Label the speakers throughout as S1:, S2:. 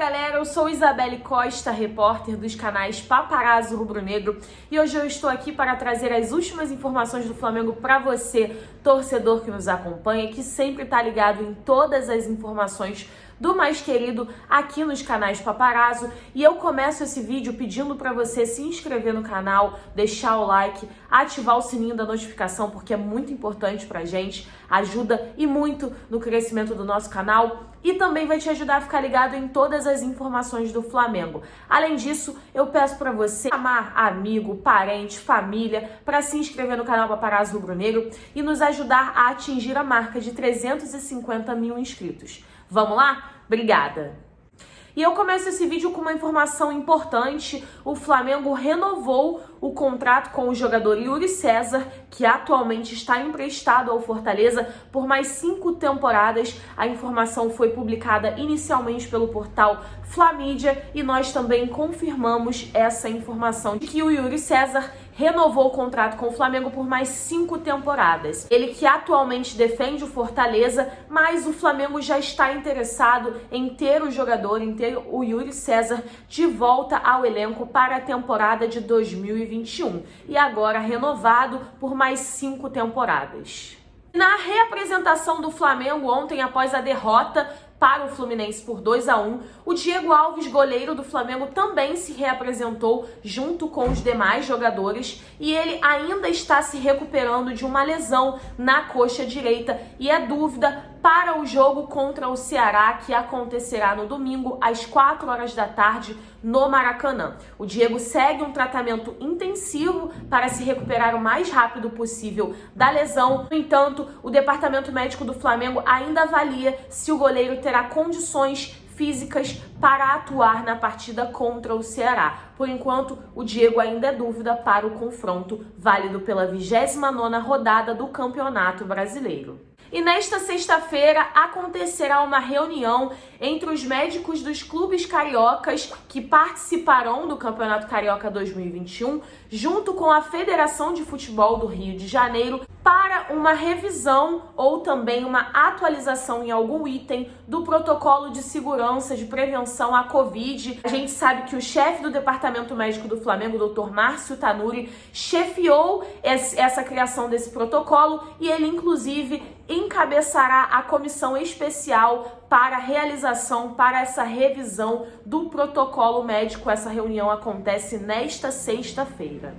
S1: galera, eu sou Isabelle Costa, repórter dos canais Paparazzo Rubro Negro, e hoje eu estou aqui para trazer as últimas informações do Flamengo para você, torcedor que nos acompanha, que sempre está ligado em todas as informações do mais querido aqui nos canais Paparazzo. E eu começo esse vídeo pedindo para você se inscrever no canal, deixar o like, ativar o sininho da notificação, porque é muito importante pra gente, ajuda e muito no crescimento do nosso canal e também vai te ajudar a ficar ligado em todas as informações do Flamengo. Além disso, eu peço para você chamar amigo, parente, família para se inscrever no canal Paparazzo Rubro Negro e nos ajudar a atingir a marca de 350 mil inscritos. Vamos lá? Obrigada! E eu começo esse vídeo com uma informação importante. O Flamengo renovou o contrato com o jogador Yuri César, que atualmente está emprestado ao Fortaleza por mais 5 temporadas. A informação foi publicada inicialmente pelo portal Flamídia e nós também confirmamos essa informação de que o Yuri César renovou o contrato com o Flamengo por mais 5 temporadas. Ele que atualmente defende o Fortaleza, mas o Flamengo já está interessado em ter o jogador, em ter o Yuri César de volta ao elenco para a temporada de 2021. E agora renovado por mais 5 temporadas. Na reapresentação do Flamengo ontem, após a derrota para o Fluminense por 2-1, o Diego Alves, goleiro do Flamengo, também se reapresentou junto com os demais jogadores e ele ainda está se recuperando de uma lesão na coxa direita e é dúvida para o jogo contra o Ceará, que acontecerá no domingo às 4 horas da tarde no Maracanã. O Diego segue um tratamento intensivo para se recuperar o mais rápido possível da lesão. No entanto, o departamento médico do Flamengo ainda avalia se o goleiro terá condições físicas para atuar na partida contra o Ceará. Por enquanto, o Diego ainda é dúvida para o confronto válido pela 29ª rodada do Campeonato Brasileiro. E nesta sexta-feira acontecerá uma reunião entre os médicos dos clubes cariocas que participarão do Campeonato Carioca 2021, junto com a Federação de Futebol do Rio de Janeiro, para uma revisão ou também uma atualização em algum item do protocolo de segurança de prevenção à Covid. A gente sabe que o chefe do Departamento Médico do Flamengo, Dr. Márcio Tanuri, chefiou essa criação desse protocolo e ele, inclusive, encabeçará a comissão especial para a realização, para essa revisão do protocolo médico. Essa reunião acontece nesta sexta-feira.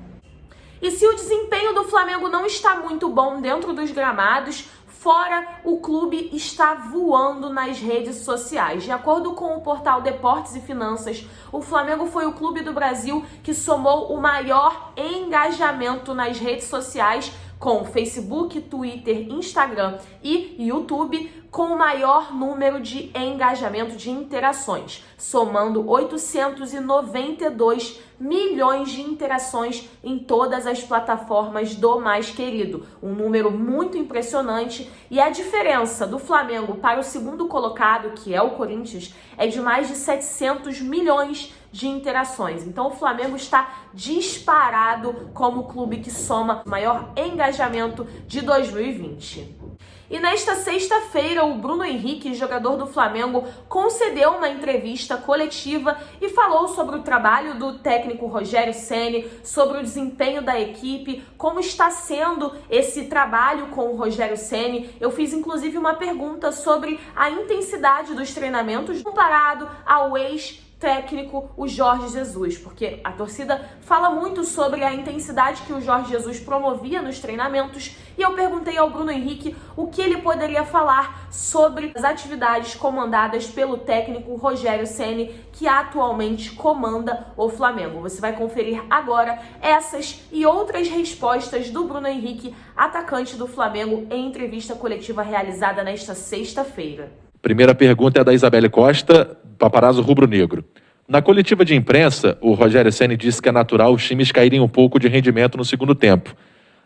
S1: E se o desempenho do Flamengo não está muito bom dentro dos gramados, fora, o clube está voando nas redes sociais. De acordo com o portal Deportes e Finanças, o Flamengo foi o clube do Brasil que somou o maior engajamento nas redes sociais, com Facebook, Twitter, Instagram e YouTube, com o maior número de engajamento de interações, somando 892 milhões de interações em todas as plataformas do mais querido. Um número muito impressionante, e a diferença do Flamengo para o segundo colocado, que é o Corinthians, é de mais de 700 milhões de interações. Então o Flamengo está disparado como o clube que soma o maior engajamento de 2020. E nesta sexta-feira, o Bruno Henrique, jogador do Flamengo, concedeu uma entrevista coletiva e falou sobre o trabalho do técnico Rogério Ceni, sobre o desempenho da equipe, como está sendo esse trabalho com o Rogério Ceni. Eu fiz inclusive uma pergunta sobre a intensidade dos treinamentos comparado ao ex-técnico, o Jorge Jesus, porque a torcida fala muito sobre a intensidade que o Jorge Jesus promovia nos treinamentos, e eu perguntei ao Bruno Henrique o que ele poderia falar sobre as atividades comandadas pelo técnico Rogério Ceni, que atualmente comanda o Flamengo. Você vai conferir agora essas e outras respostas do Bruno Henrique, atacante do Flamengo, em entrevista coletiva realizada nesta sexta-feira.
S2: Primeira pergunta é da Isabelle Costa, Paparazzo Rubro Negro. Na coletiva de imprensa, o Rogério Ceni disse que é natural os times caírem um pouco de rendimento no segundo tempo.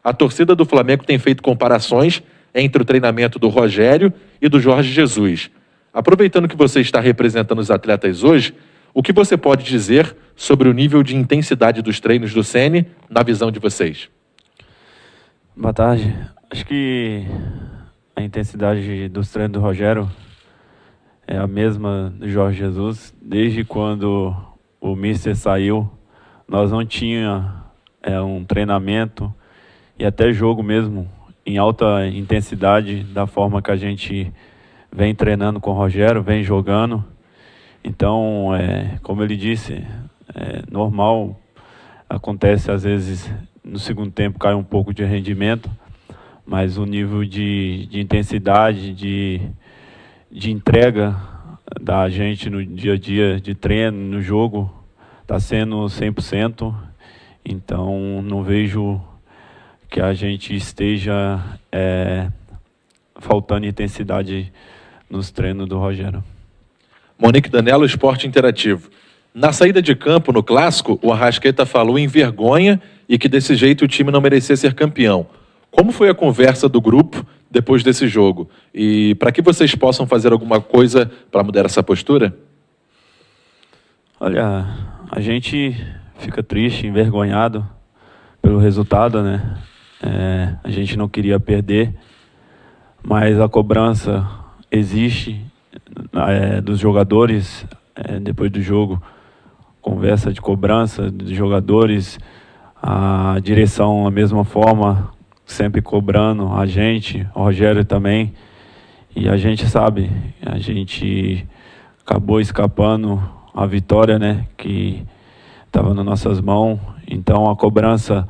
S2: A torcida do Flamengo tem feito comparações entre o treinamento do Rogério e do Jorge Jesus. Aproveitando que você está representando os atletas hoje, o que você pode dizer sobre o nível de intensidade dos treinos do Ceni na visão de vocês?
S3: Boa tarde. Acho que a intensidade dos treinos do Rogério é a mesma do Jorge Jesus, desde quando o Mister saiu, nós não tinha um treinamento e até jogo mesmo em alta intensidade da forma que a gente vem treinando com o Rogério, vem jogando. Então, como ele disse, é normal, acontece às vezes no segundo tempo cai um pouco de rendimento, mas o nível de intensidade, de entrega da gente no dia a dia, de treino, no jogo, está sendo 100%. Então, não vejo que a gente esteja faltando intensidade nos treinos do Rogério.
S2: Monique Danello, Esporte Interativo. Na saída de campo, no Clássico, o Arrascaeta falou em vergonha e que desse jeito o time não merecia ser campeão. Como foi a conversa do grupo depois desse jogo? E para que vocês possam fazer alguma coisa para mudar essa postura?
S3: Olha, a gente fica triste, envergonhado pelo resultado, né? A gente não queria perder, mas a cobrança existe dos jogadores depois do jogo, conversa de cobrança dos jogadores, a direção da mesma forma, sempre cobrando a gente, o Rogério também, e a gente sabe, a gente acabou escapando a vitória, né, que estava nas nossas mãos. Então a cobrança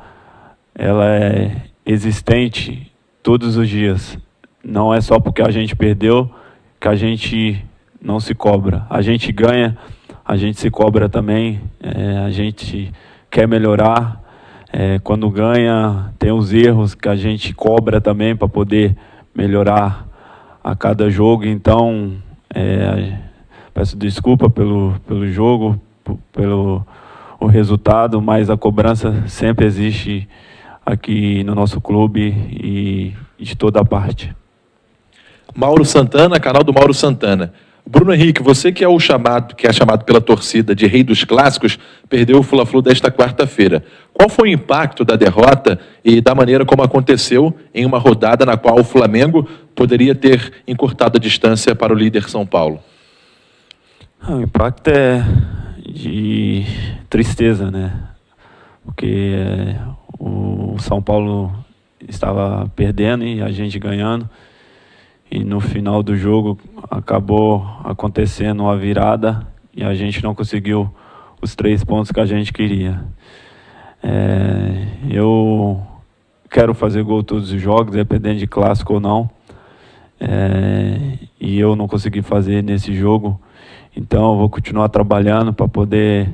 S3: ela é existente todos os dias, não é só porque a gente perdeu que a gente não se cobra, a gente ganha, a gente se cobra também, a gente quer melhorar, quando ganha tem os erros que a gente cobra também para poder melhorar a cada jogo. Então peço desculpa pelo jogo, pelo o resultado, mas a cobrança sempre existe aqui no nosso clube e de toda parte.
S2: Mauro Santana, canal do Mauro Santana. Bruno Henrique, você que é chamado pela torcida de Rei dos Clássicos, perdeu o Fla-Flu desta quarta-feira. Qual foi o impacto da derrota e da maneira como aconteceu em uma rodada na qual o Flamengo poderia ter encurtado a distância para o líder São Paulo?
S3: O impacto é de tristeza, né? Porque o São Paulo estava perdendo e a gente ganhando. E no final do jogo acabou acontecendo uma virada e a gente não conseguiu os 3 pontos que a gente queria. Eu quero fazer gol todos os jogos, dependendo de clássico ou não. E eu não consegui fazer nesse jogo. Então eu vou continuar trabalhando para poder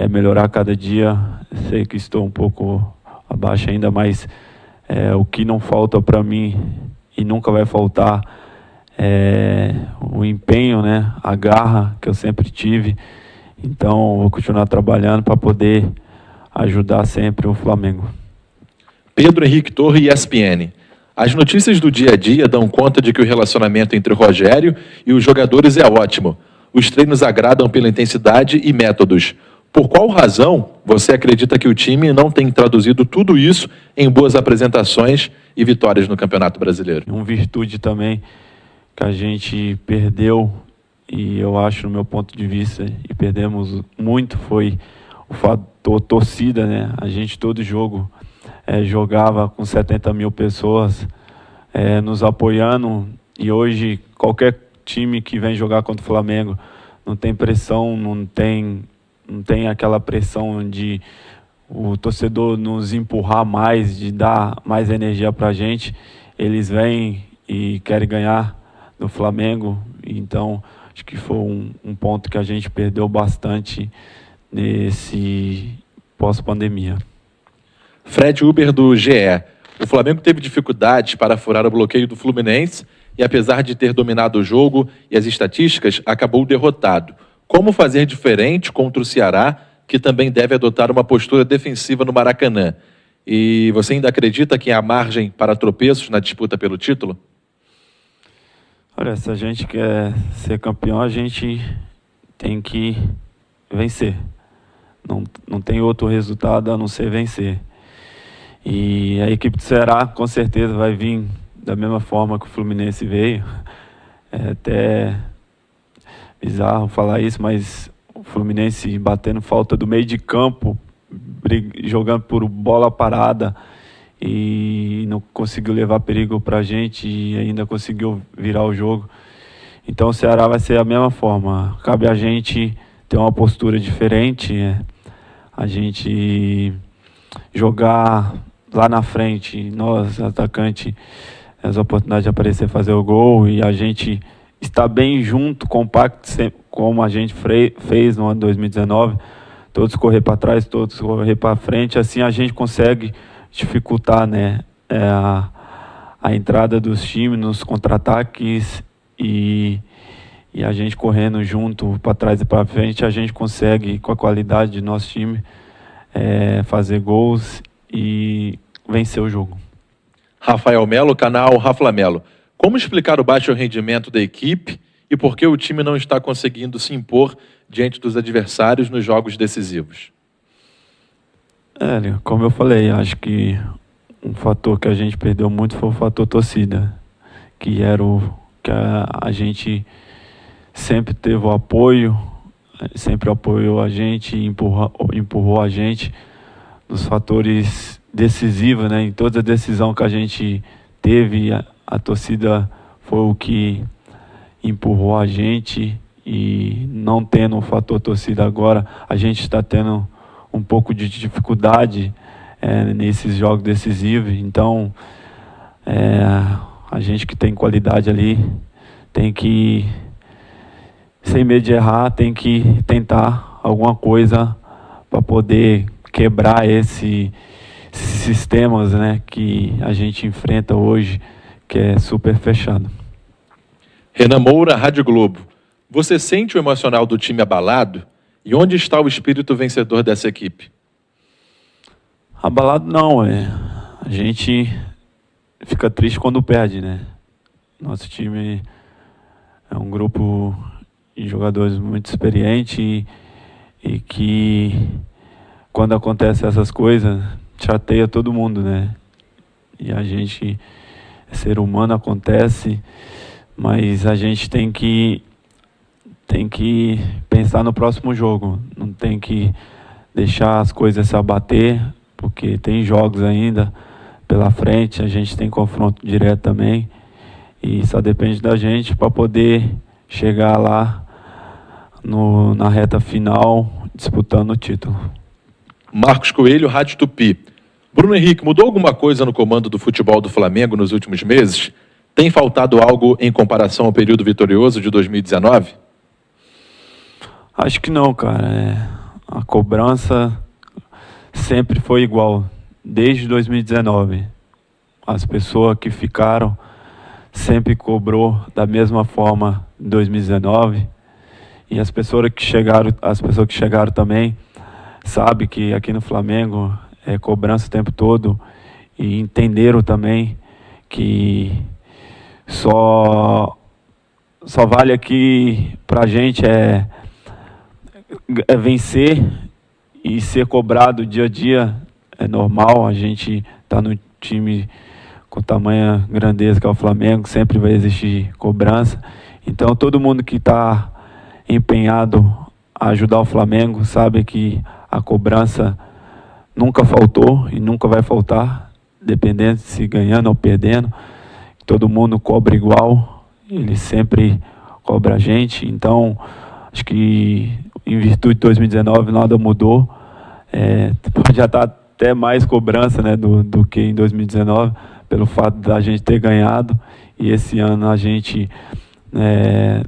S3: melhorar cada dia. Sei que estou um pouco abaixo ainda, mas o que não falta para mim e nunca vai faltar o empenho, né? A garra que eu sempre tive. Então vou continuar trabalhando para poder ajudar sempre o Flamengo.
S2: Pedro Henrique Torre, ESPN. As notícias do dia a dia dão conta de que o relacionamento entre o Rogério e os jogadores é ótimo. Os treinos agradam pela intensidade e métodos. Por qual razão você acredita que o time não tem traduzido tudo isso em boas apresentações e vitórias no Campeonato Brasileiro?
S3: Uma virtude também que a gente perdeu, e eu acho, no meu ponto de vista, e perdemos muito, foi o fator torcida, né? A gente todo jogo jogava com 70 mil pessoas nos apoiando, e hoje qualquer time que vem jogar contra o Flamengo não tem pressão, não tem aquela pressão de o torcedor nos empurrar mais, de dar mais energia para a gente. Eles vêm e querem ganhar do Flamengo. Então, acho que foi um ponto que a gente perdeu bastante nesse pós-pandemia.
S2: Fred Uber, do GE. O Flamengo teve dificuldades para furar o bloqueio do Fluminense e, apesar de ter dominado o jogo e as estatísticas, acabou derrotado. Como fazer diferente contra o Ceará, que também deve adotar uma postura defensiva no Maracanã? E você ainda acredita que há margem para tropeços na disputa pelo título?
S3: Olha, se a gente quer ser campeão, a gente tem que vencer. Não tem outro resultado a não ser vencer. E a equipe do Ceará, com certeza, vai vir da mesma forma que o Fluminense veio. É até bizarro falar isso, mas Fluminense batendo falta do meio de campo, jogando por bola parada e não conseguiu levar perigo para a gente e ainda conseguiu virar o jogo. Então o Ceará vai ser a mesma forma. Cabe a gente ter uma postura diferente, a gente jogar lá na frente, nós, atacantes, as oportunidades de aparecer, fazer o gol, e a gente estar bem junto, compacto, como a gente fez no ano 2019, todos correr para trás, todos correr para frente, assim a gente consegue dificultar, né, a entrada dos times nos contra-ataques, e a gente correndo junto para trás e para frente, a gente consegue, com a qualidade do nosso time, fazer gols e vencer o jogo.
S2: Rafael Melo, canal Rafa Melo. Como explicar o baixo rendimento da equipe e por que o time não está conseguindo se impor diante dos adversários nos jogos decisivos?
S3: Como eu falei, acho que um fator que a gente perdeu muito foi o fator torcida, que era o que a gente sempre teve o apoio, sempre apoiou a gente, empurrou a gente nos fatores decisivos, né? Em toda a decisão que a gente teve, a torcida foi o que empurrou a gente, e não tendo o fator torcida agora, a gente está tendo um pouco de dificuldade nesses jogos decisivos. Então, a gente que tem qualidade ali tem que, sem medo de errar, tem que tentar alguma coisa para poder quebrar esses sistemas, né, que a gente enfrenta hoje, que é super fechado.
S2: Renan Moura, Rádio Globo. Você sente o emocional do time abalado? E onde está o espírito vencedor dessa equipe?
S3: Abalado não, a gente fica triste quando perde, né? Nosso time é um grupo de jogadores muito experientes e que, quando acontecem essas coisas, chateia todo mundo, né? E a gente, ser humano, acontece, mas a gente tem que pensar no próximo jogo, não tem que deixar as coisas se abater, porque tem jogos ainda pela frente, a gente tem confronto direto também, e só depende da gente para poder chegar lá na reta final, disputando o título.
S2: Marcos Coelho, Rádio Tupi. Bruno Henrique, mudou alguma coisa no comando do futebol do Flamengo nos últimos meses? Tem faltado algo em comparação ao período vitorioso de 2019?
S3: Acho que não, cara. A cobrança sempre foi igual, desde 2019. As pessoas que ficaram sempre cobrou da mesma forma em 2019. E as pessoas que chegaram também sabem que aqui no Flamengo é cobrança o tempo todo, e entenderam também que só vale aqui pra gente é vencer, e ser cobrado dia a dia é normal. A gente tá no time com tamanha grandeza que é o Flamengo, sempre vai existir cobrança. Então todo mundo que está empenhado a ajudar o Flamengo sabe que a cobrança nunca faltou e nunca vai faltar, dependendo se ganhando ou perdendo. Todo mundo cobra igual, ele sempre cobra a gente. Então, acho que em virtude de 2019 nada mudou. Já está até mais cobrança, né, do que em 2019, pelo fato da gente ter ganhado, e esse ano a gente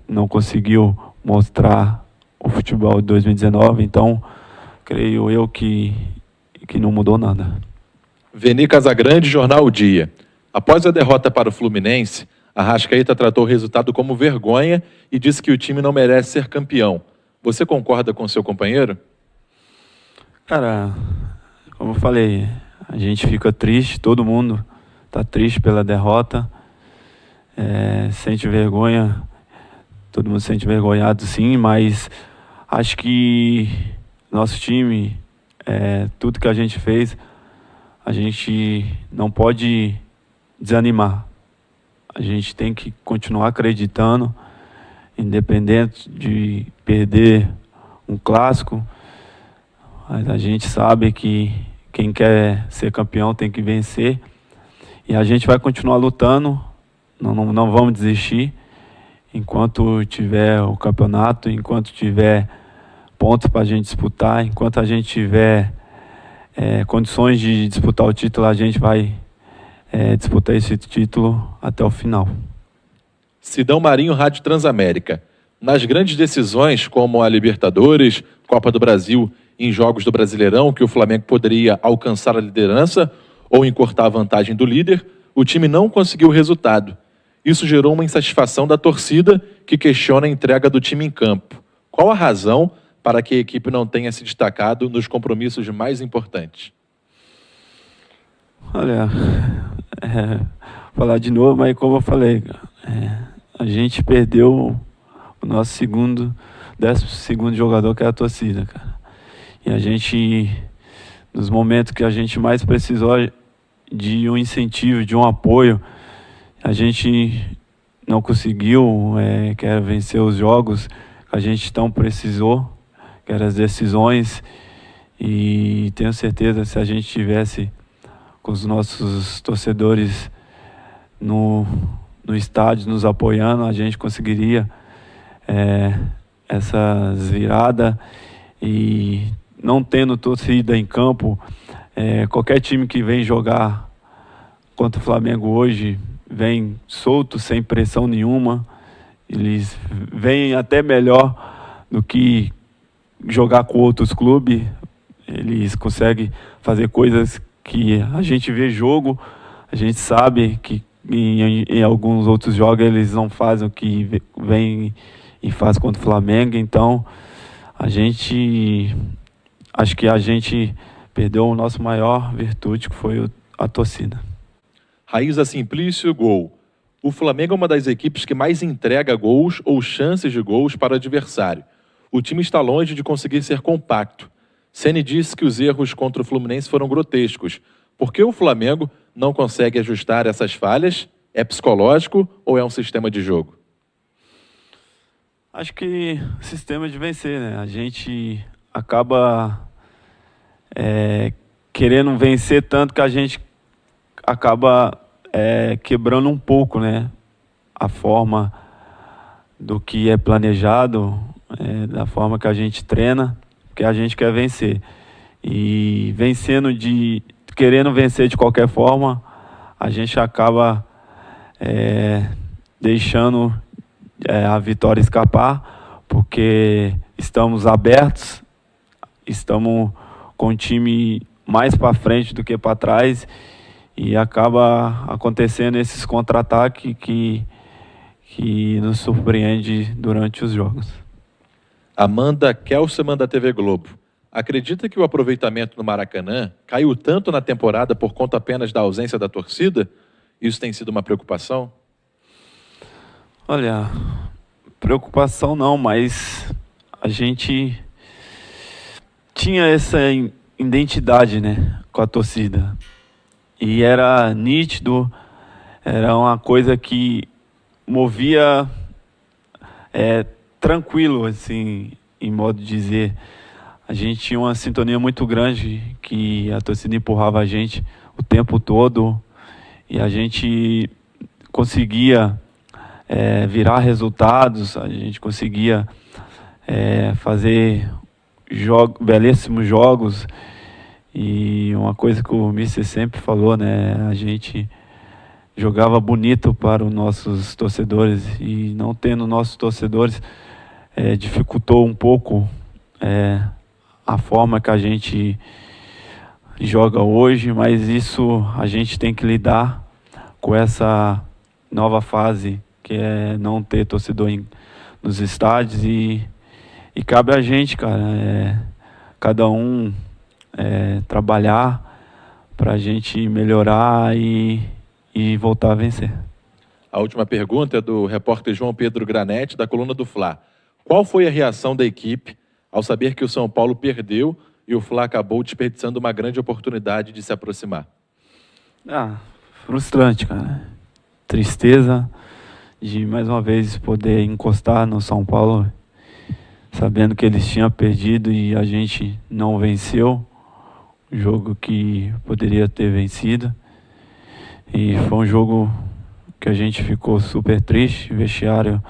S3: não conseguiu mostrar o futebol de 2019. Então, creio eu que não mudou nada.
S2: Veni Casagrande, Jornal O Dia. Após a derrota para o Fluminense, Arrascaeta tratou o resultado como vergonha e disse que o time não merece ser campeão. Você concorda com seu companheiro?
S3: Cara, como eu falei, a gente fica triste, todo mundo está triste pela derrota, sente vergonha, todo mundo se sente envergonhado, sim, mas acho que nosso time, tudo que a gente fez, a gente não pode desanimar. A gente tem que continuar acreditando, independente de perder um clássico, mas a gente sabe que quem quer ser campeão tem que vencer. E a gente vai continuar lutando, não vamos desistir. Enquanto tiver o campeonato, enquanto tiver pontos para a gente disputar, enquanto a gente tiver condições de disputar o título, a gente vai disputar esse título até o final.
S2: Sidão Marinho, Rádio Transamérica. Nas grandes decisões, como a Libertadores, Copa do Brasil, em jogos do Brasileirão, que o Flamengo poderia alcançar a liderança ou encurtar a vantagem do líder, o time não conseguiu o resultado. Isso gerou uma insatisfação da torcida, que questiona a entrega do time em campo. Qual a razão para que a equipe não tenha se destacado nos compromissos mais importantes?
S3: Olha, falar de novo, mas como eu falei, a gente perdeu o nosso 12º jogador, que é a torcida, cara. E a gente, nos momentos que a gente mais precisou de um incentivo, de um apoio, a gente não conseguiu, quer vencer os jogos que a gente tão precisou, que eram as decisões. E tenho certeza, se a gente tivesse com os nossos torcedores no estádio nos apoiando, a gente conseguiria essas viradas. E não tendo torcida em campo, qualquer time que vem jogar contra o Flamengo hoje vem solto, sem pressão nenhuma. Eles vêm até melhor do que jogar com outros clubes. Eles conseguem fazer coisas que a gente vê jogo, a gente sabe que em alguns outros jogos eles não fazem o que vem e faz contra o Flamengo. Então acho que a gente perdeu o nosso maior virtude, que foi a torcida.
S2: Raíza Simplício, gol. O Flamengo é uma das equipes que mais entrega gols ou chances de gols para o adversário. O time está longe de conseguir ser compacto. Ceni disse que os erros contra o Fluminense foram grotescos. Por que o Flamengo não consegue ajustar essas falhas? É psicológico ou é um sistema de jogo?
S3: Acho que sistema de vencer, né? A gente acaba querendo vencer tanto que a gente acaba quebrando um pouco, né? A forma do que é planejado, da forma que a gente treina, porque a gente quer vencer. E querendo vencer de qualquer forma, a gente acaba deixando a vitória escapar, porque estamos abertos, estamos com o time mais para frente do que para trás, e acaba acontecendo esses contra-ataques que nos surpreende durante os jogos.
S2: Amanda Kelseman, da TV Globo. Acredita que o aproveitamento no Maracanã caiu tanto na temporada por conta apenas da ausência da torcida? Isso tem sido uma preocupação?
S3: Olha, preocupação não, mas a gente tinha essa identidade, né, com a torcida. E era nítido, era uma coisa que movia tranquilo, assim, em modo de dizer. A gente tinha uma sintonia muito grande, que a torcida empurrava a gente o tempo todo, e a gente conseguia virar resultados, a gente conseguia fazer belíssimos jogos. E uma coisa que o Mister sempre falou, né, a gente jogava bonito para os nossos torcedores, e não tendo nossos torcedores dificultou um pouco a forma que a gente joga hoje, mas isso a gente tem que lidar com essa nova fase, que é não ter torcedor nos estádios, e cabe a gente, cara, cada um trabalhar para a gente melhorar e voltar a vencer.
S2: A última pergunta é do repórter João Pedro Granete, da coluna do Fla. Qual foi a reação da equipe ao saber que o São Paulo perdeu e o Fla acabou desperdiçando uma grande oportunidade de se aproximar?
S3: Frustrante, cara. Tristeza de mais uma vez poder encostar no São Paulo sabendo que eles tinham perdido e a gente não venceu o jogo que poderia ter vencido. E foi um jogo que a gente ficou super triste, vestiário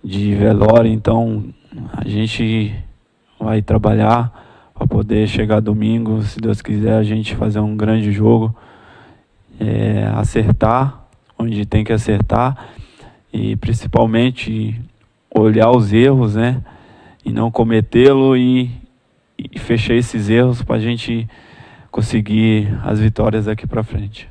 S3: de velório, então a gente vai trabalhar para poder chegar domingo, se Deus quiser, a gente fazer um grande jogo, acertar onde tem que acertar e principalmente olhar os erros, né, e não cometê-lo e fechar esses erros para a gente conseguir as vitórias daqui para frente.